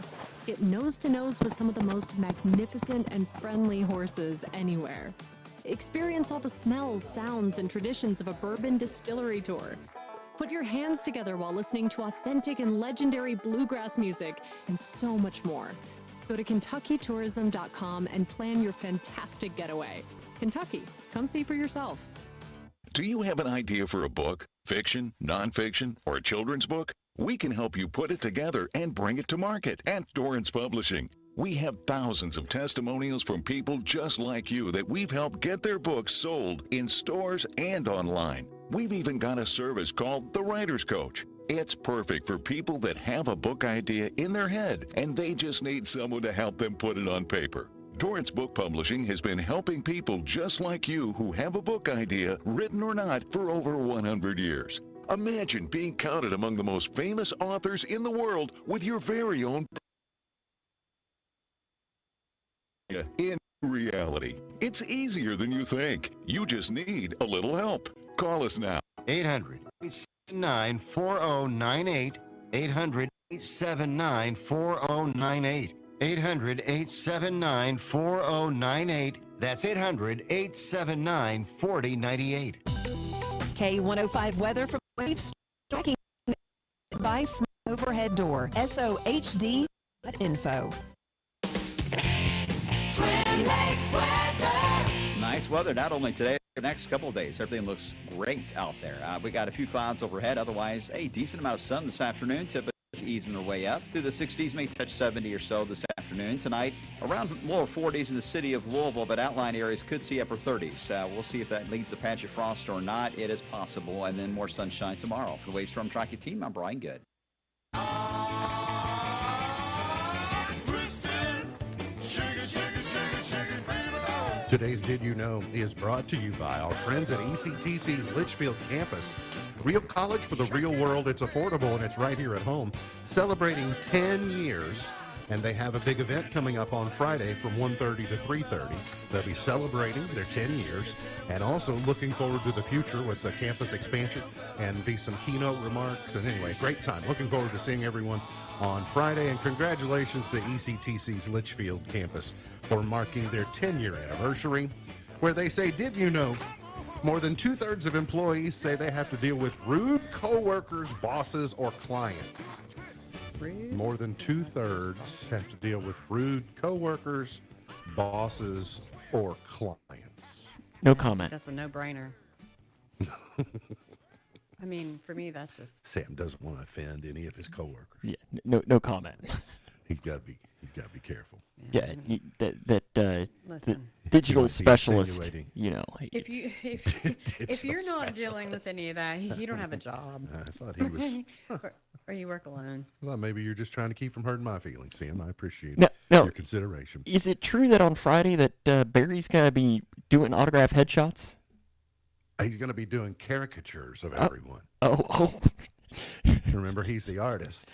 Get nose to nose with some of the most magnificent and friendly horses anywhere. Experience all the smells, sounds, and traditions of a bourbon distillery tour. Put your hands together while listening to authentic and legendary bluegrass music, and so much more. Go to KentuckyTourism.com and plan your fantastic getaway. Kentucky, come see for yourself. Do you have an idea for a book, fiction, nonfiction, or a children's book? We can help you put it together and bring it to market at Dorrance Publishing. We have thousands of testimonials from people just like you that we've helped get their books sold in stores and online. We've even got a service called The Writer's Coach. It's perfect for people that have a book idea in their head and they just need someone to help them put it on paper. Dorrance Book Publishing has been helping people just like you who have a book idea, written or not, for over 100 years. Imagine being counted among the most famous authors in the world with your very own in reality. It's easier than you think. You just need a little help. Call us now. 800-879-4098. 800-879-4098. 800-879-4098. That's 800-879-4098. K105 weather from Waves striking by Smith Overhead Door. SOHD.info. Twin Lakes weather. Nice weather, not only today, the next couple of days. Everything looks great out there. We got a few clouds overhead. Otherwise, a decent amount of sun this afternoon. Typically easing their way up through the 60s, may touch 70 or so this afternoon. Tonight, around lower 40s in the city of Louisville, but outlying areas could see upper 30s. We'll see if that leads to patch of frost or not. It is possible, and then more sunshine tomorrow. For the Wave Storm Tracking Team, I'm Brian Good. Today's Did You Know is brought to you by our friends at ECTC's Litchfield campus. Real college for the real world. It's affordable and it's right here at home. Celebrating 10 years, and they have a big event coming up on Friday from 1:30 to 3:30. They'll be celebrating their 10 years and also looking forward to the future with the campus expansion and be some keynote remarks. And anyway, great time. Looking forward to seeing everyone on Friday, and congratulations to ECTC's Litchfield campus for marking their 10-year anniversary, where they say, did you know, more than 2/3 of employees say they have to deal with rude coworkers, bosses, or clients. More than 2/3 have to deal with rude coworkers, bosses, or clients. No comment. That's a no-brainer. I mean, for me, that's just... Sam doesn't want to offend any of his coworkers. Yeah, no comment. He's got to be careful. Yeah, the Listen. digital specialist, you know. If you're not dealing with any of that, you don't have a job. I thought he was... or you work alone. Well, maybe you're just trying to keep from hurting my feelings, Sam. I appreciate No. your consideration. Is it true that on Friday that Barry's going to be doing autograph headshots? He's going to be doing caricatures of everyone. Oh. Remember, he's the artist.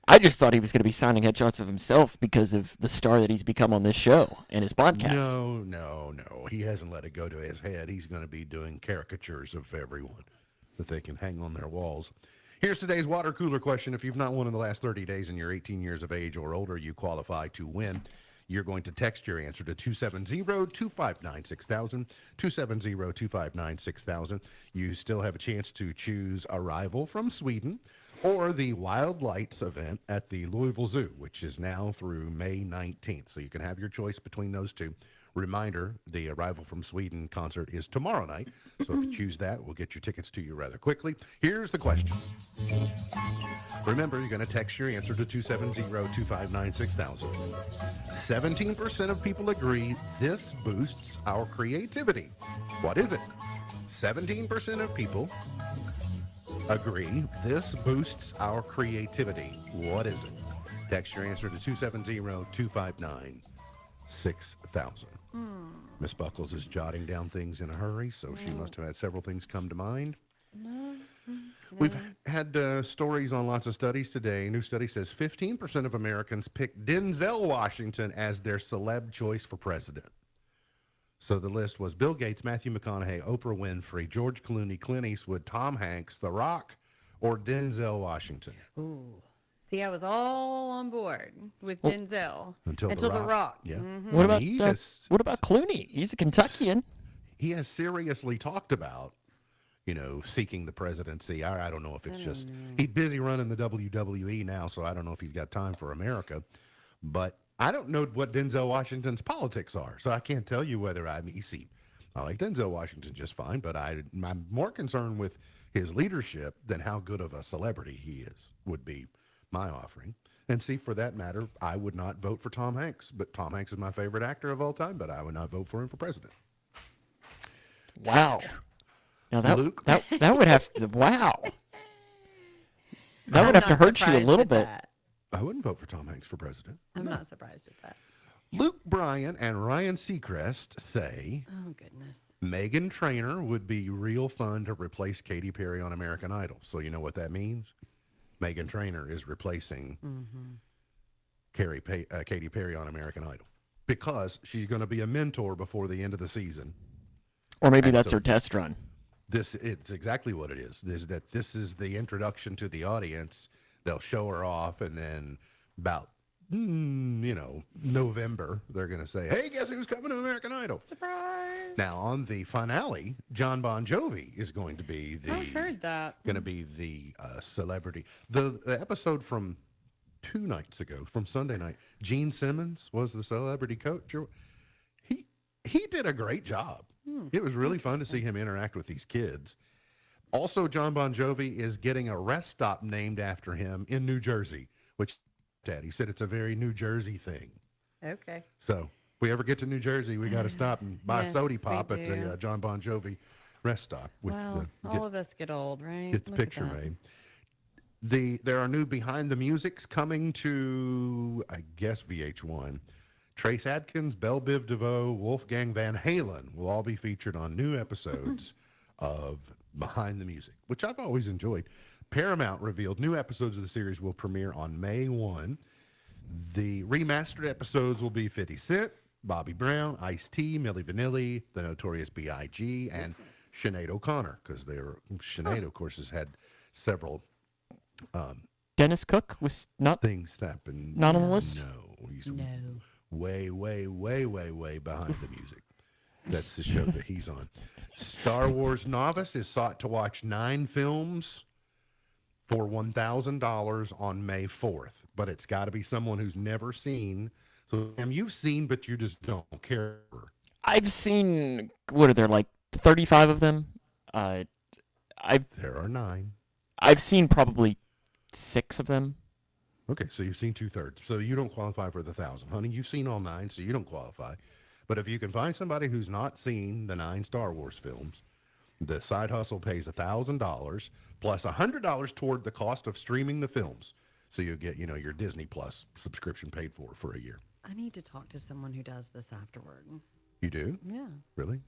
I just thought he was going to be signing headshots of himself because of the star that he's become on this show and his podcast. No. He hasn't let it go to his head. He's going to be doing caricatures of everyone that they can hang on their walls. Here's today's water cooler question. If you've not won in the last 30 days and you're 18 years of age or older, you qualify to win. You're going to text your answer to 270-259-6000, 270-259-6000. You still have a chance to choose Arrival from Sweden or the Wild Lights event at the Louisville Zoo, which is now through May 19th. So you can have your choice between those two. Reminder, the Arrival from Sweden concert is tomorrow night. So if you choose that, we'll get your tickets to you rather quickly. Here's the question. Remember, you're going to text your answer to 270-259-6000. 17% of people agree this boosts our creativity. What is it? 17% of people agree this boosts our creativity. What is it? Text your answer to 270-259-6000. Miss Buckles is jotting down things in a hurry, so she must have had several things come to mind. We've had stories on lots of studies today. A new study says 15% of Americans pick Denzel Washington as their celeb choice for president. So the list was Bill Gates, Matthew McConaughey, Oprah Winfrey, George Clooney, Clint Eastwood, Tom Hanks, The Rock, or Denzel Washington. Ooh. See, I was all on board with Denzel Until The Rock. Yeah. What about He what about Clooney? He's a Kentuckian. He has seriously talked about, seeking the presidency. I don't know if it's just he's busy running the WWE now, so I don't know if he's got time for America. But I don't know what Denzel Washington's politics are, so I can't tell you whether I like Denzel Washington just fine, but I'm more concerned with his leadership than how good of a celebrity he would be my offering. And see, for that matter, I would not vote for Tom Hanks, but Tom Hanks is my favorite actor of all time, but I would not vote for him for president. Wow. Now that Luke? that would have wow. That would have to hurt you a little bit. I wouldn't vote for Tom Hanks for president. I'm not surprised at that. Luke Bryan and Ryan Seacrest say Oh, goodness. Meghan Trainor would be real fun to replace Katy Perry on American Idol. So you know what that means? Meghan Trainor is replacing Katy Perry on American Idol because she's going to be a mentor before the end of the season. Or maybe And that's so her test run. It's exactly what it is. This is the introduction to the audience. They'll show her off, and then about November, they're going to say, "Hey, guess who's coming to American Idol?" Surprise! Now on the finale, John Bon Jovi is going to be I heard that. the celebrity. The episode from 2 nights ago, from Sunday night, Gene Simmons was the celebrity coach. He did a great job. It was really fun to see him interact with these kids. Also, John Bon Jovi is getting a rest stop named after him in New Jersey, which Daddy said it's a very New Jersey thing. Okay. So if we ever get to New Jersey, we got to stop and buy Yes, sody we pop at do. the John Bon Jovi rest stop. Well, all of us get old, right? Get the Look at picture that. made. There are new behind the musics coming to, I guess, VH1. Trace Adkins, Belle Biv DeVoe, Wolfgang Van Halen will all be featured on new episodes of Behind the Music, which I've always enjoyed. Paramount revealed new episodes of the series will premiere on May 1. The remastered episodes will be 50 Cent, Bobby Brown, Ice-T, Milli Vanilli, The Notorious B.I.G., and Sinead O'Connor, because Sinead, of course, has had several Dennis Cook was not things happen. Not on the list? No, he's way, way, way, way, way behind the music. That's the show that he's on. Star Wars Novice is sought to watch 9 films for $1,000 on May 4th, but it's got to be someone who's never seen. So you've seen, but you just don't care. I've seen, what are there, like 35 of them? There are 9. I've seen probably 6 of them. Okay, so you've seen 2/3. So you don't qualify for the 1,000. Honey, you've seen all 9, so you don't qualify. But if you can find somebody who's not seen the 9 Star Wars films, the side hustle pays $1,000 plus $100 toward the cost of streaming the films. So you get, your Disney Plus subscription paid for a year. I need to talk to someone who does this afterward. You do? Yeah. Really?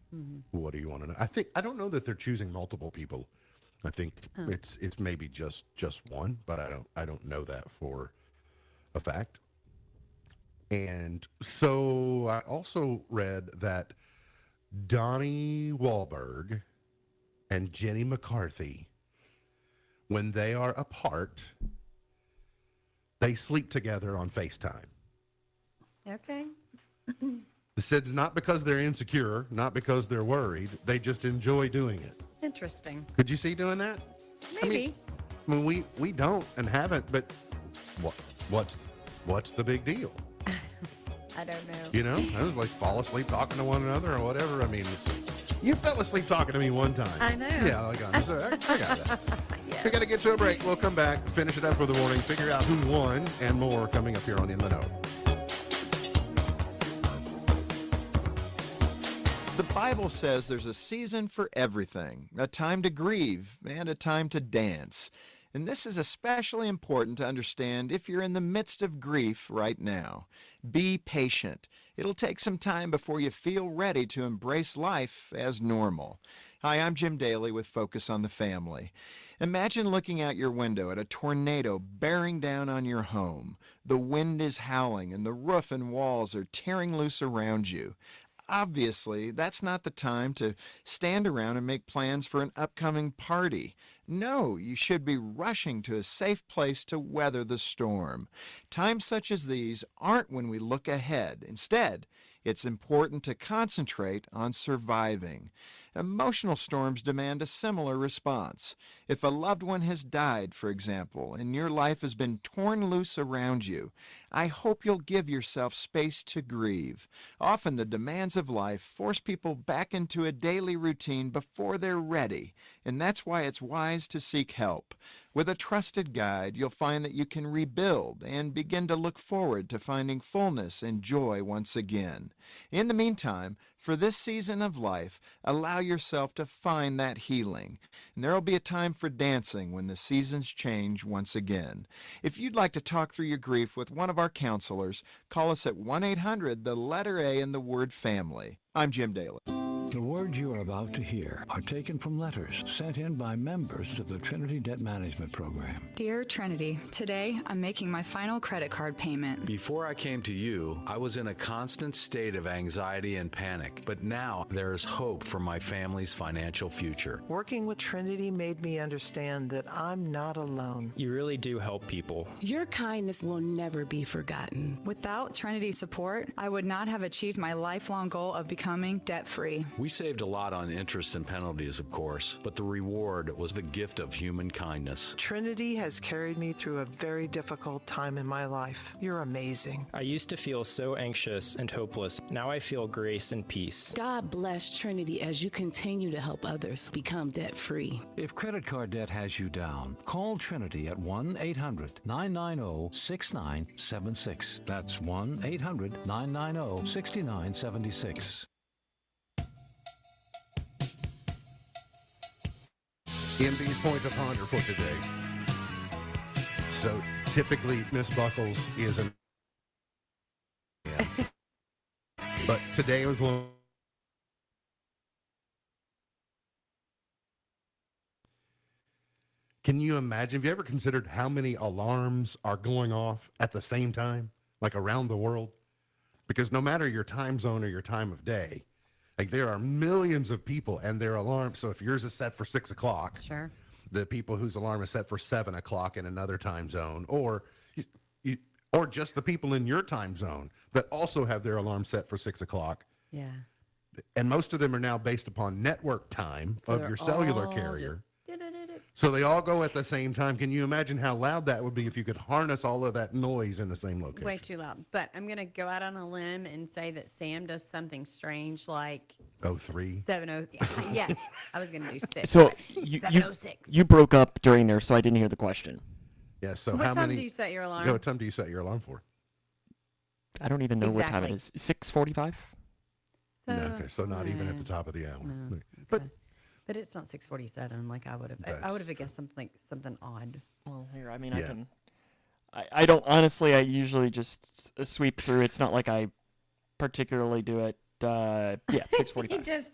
What do you want to know? I don't know that they're choosing multiple people. I think it's maybe just one, but I don't know that for a fact. And so I also read that Donnie Wahlberg and Jenny McCarthy, when they are apart, they sleep together on FaceTime. Okay. They said not because they're insecure, not because they're worried. They just enjoy doing it. Interesting. Could you see doing that? Maybe. I mean, we don't and haven't, but what's the big deal? I don't know. I was like fall asleep talking to one another or whatever. I mean, you fell asleep talking to me one time. I know. Yeah, I got that. We got to get to a break. We'll come back, finish it up for the morning, figure out who won, and more coming up here on In the Know. The Bible says there's a season for everything, a time to grieve and a time to dance. And this is especially important to understand if you're in the midst of grief right now. Be patient. It'll take some time before you feel ready to embrace life as normal. Hi, I'm Jim Daly with Focus on the Family. Imagine looking out your window at a tornado bearing down on your home. The wind is howling and the roof and walls are tearing loose around you. Obviously, that's not the time to stand around and make plans for an upcoming party. No, you should be rushing to a safe place to weather the storm. Times such as these aren't when we look ahead. Instead, it's important to concentrate on surviving. Emotional storms demand a similar response. If a loved one has died, for example, and your life has been torn loose around you, I hope you'll give yourself space to grieve. Often the demands of life force people back into a daily routine before they're ready, and that's why it's wise to seek help. With a trusted guide, you'll find that you can rebuild and begin to look forward to finding fullness and joy once again. In the meantime, for this season of life, allow yourself to find that healing. And there will be a time for dancing when the seasons change once again. If you'd like to talk through your grief with one of our counselors, call us at 1-800, the letter A and the word family. I'm Jim Daly. The words you are about to hear are taken from letters sent in by members of the Trinity Debt Management Program. Dear Trinity, today I'm making my final credit card payment. Before I came to you, I was in a constant state of anxiety and panic, but now there is hope for my family's financial future. Working with Trinity made me understand that I'm not alone. You really do help people. Your kindness will never be forgotten. Without Trinity support, I would not have achieved my lifelong goal of becoming debt-free. We saved a lot on interest and penalties, of course, but the reward was the gift of human kindness. Trinity has carried me through a very difficult time in my life. You're amazing. I used to feel so anxious and hopeless. Now I feel grace and peace. God bless Trinity as you continue to help others become debt-free. If credit card debt has you down, call Trinity at 1-800-990-6976. That's 1-800-990-6976. MB's point to ponder for today. So typically Miss Buckles is an but today was one. Can you imagine? Have you ever considered how many alarms are going off at the same time, like around the world? Because no matter your time zone or your time of day, like there are millions of people and their alarm. So if yours is set for 6 o'clock, sure, the people whose alarm is set for 7 o'clock in another time zone, or just the people in your time zone that also have their alarm set for 6 o'clock. Yeah. And most of them are now based upon network time So of they're your cellular all carrier. just So they all go at the same time. Can you imagine how loud that would be if you could harness all of that noise in the same location? way too loud. But I'm going to go out on a limb and say that Sam does something strange like 03? 70. Yes, I was going to do 6. So but you 7:06. you broke up during there, so I didn't hear the question. Yeah. So What how time many? do you set your alarm? Yeah, what time do you set your alarm for? I don't even know what time it is. 6:45. So, No, okay, so not even at the top of the hour. No, But but it's not 6:47 like I would have. I would have guessed something odd. Well, here, I mean, Yeah. I don't honestly. I usually just sweep through. It's not like I particularly do it. Yeah, 6:45. Just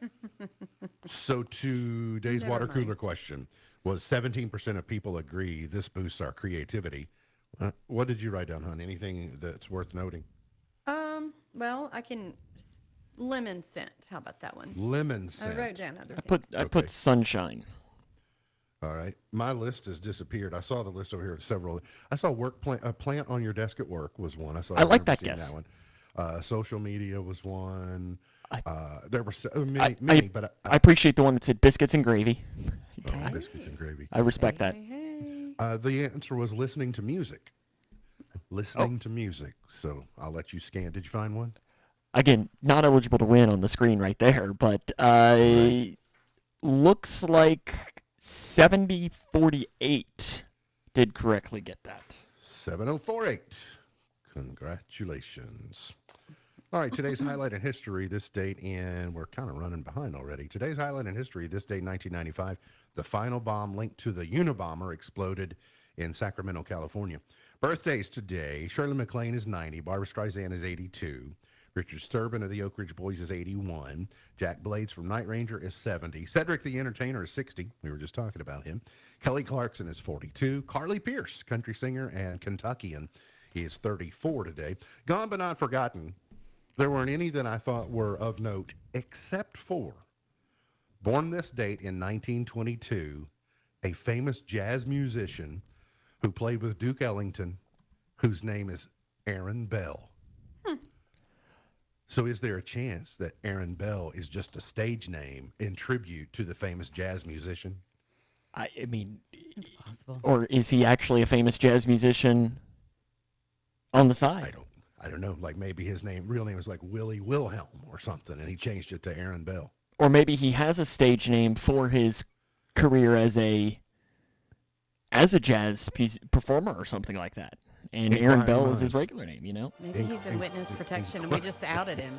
So today's Never water mind. cooler question was 17% of people agree this boosts our creativity. What did you write down, hon? Anything that's worth noting? well, I can lemon scent. How about that one? Lemon scent. I wrote down other I things. put sunshine. All right. My list has disappeared. I saw the list over here of several. I saw a plant on your desk at work was one. I like that seeing guess. That one. Social media was one. There were many, but I appreciate the one that said biscuits and gravy. Oh, biscuits and gravy. I respect that. The answer was listening to music. Listening to music. So I'll let you scan. Did you find one? Again, not eligible to win on the screen right there, but looks like 7048 did correctly get that. 7048. Congratulations. All right, today's highlight in history, this date in, we're kind of running behind already. Today's highlight in history, this date, 1995, the final bomb linked to the Unabomber exploded in Sacramento, California. Birthdays today, Shirley MacLaine is 90, Barbra Streisand is 82, Richard Sturban of the Oak Ridge Boys is 81, Jack Blades from Night Ranger is 70, Cedric the Entertainer is 60, we were just talking about him, Kelly Clarkson is 42, Carly Pierce, country singer and Kentuckian, he is 34 today. Gone but not forgotten. There weren't any that I thought were of note, except for, born this date in 1922, a famous jazz musician who played with Duke Ellington, whose name is Aaron Bell. So is there a chance that Aaron Bell is just a stage name in tribute to the famous jazz musician? I mean, It's possible. or is he actually a famous jazz musician on the side? I don't know. Like maybe his real name is like Willie Wilhelm or something, and he changed it to Aaron Bell. Or maybe he has a stage name for his career as a jazz performer or something like that. And Aaron Bell is his regular name, you know? Maybe he's in witness protection and we just outed him.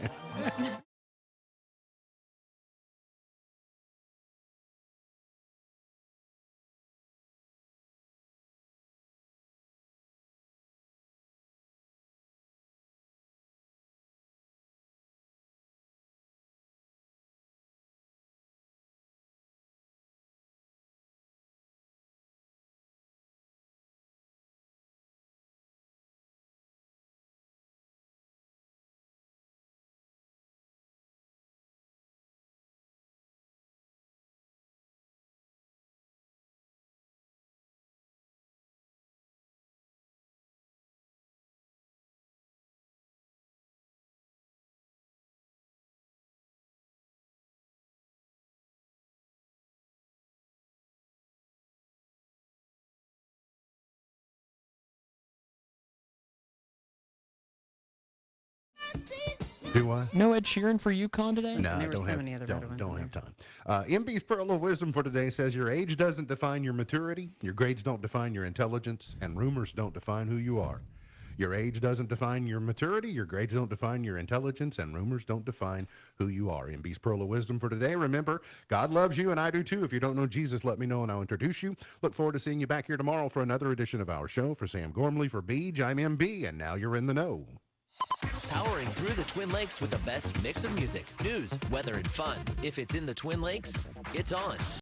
Do I? No Ed Sheeran for UConn today? No, I don't have time. MB's Pearl of Wisdom for today says your age doesn't define your maturity, your grades don't define your intelligence, and rumors don't define who you are. Your age doesn't define your maturity, your grades don't define your intelligence, and rumors don't define who you are. MB's Pearl of Wisdom for today. Remember, God loves you, and I do too. If you don't know Jesus, let me know, and I'll introduce you. Look forward to seeing you back here tomorrow for another edition of our show. For Sam Gormley, for Beej, I'm MB, and now you're in the know. Powering through the Twin Lakes with the best mix of music, news, weather, and fun. If it's in the Twin Lakes, it's on.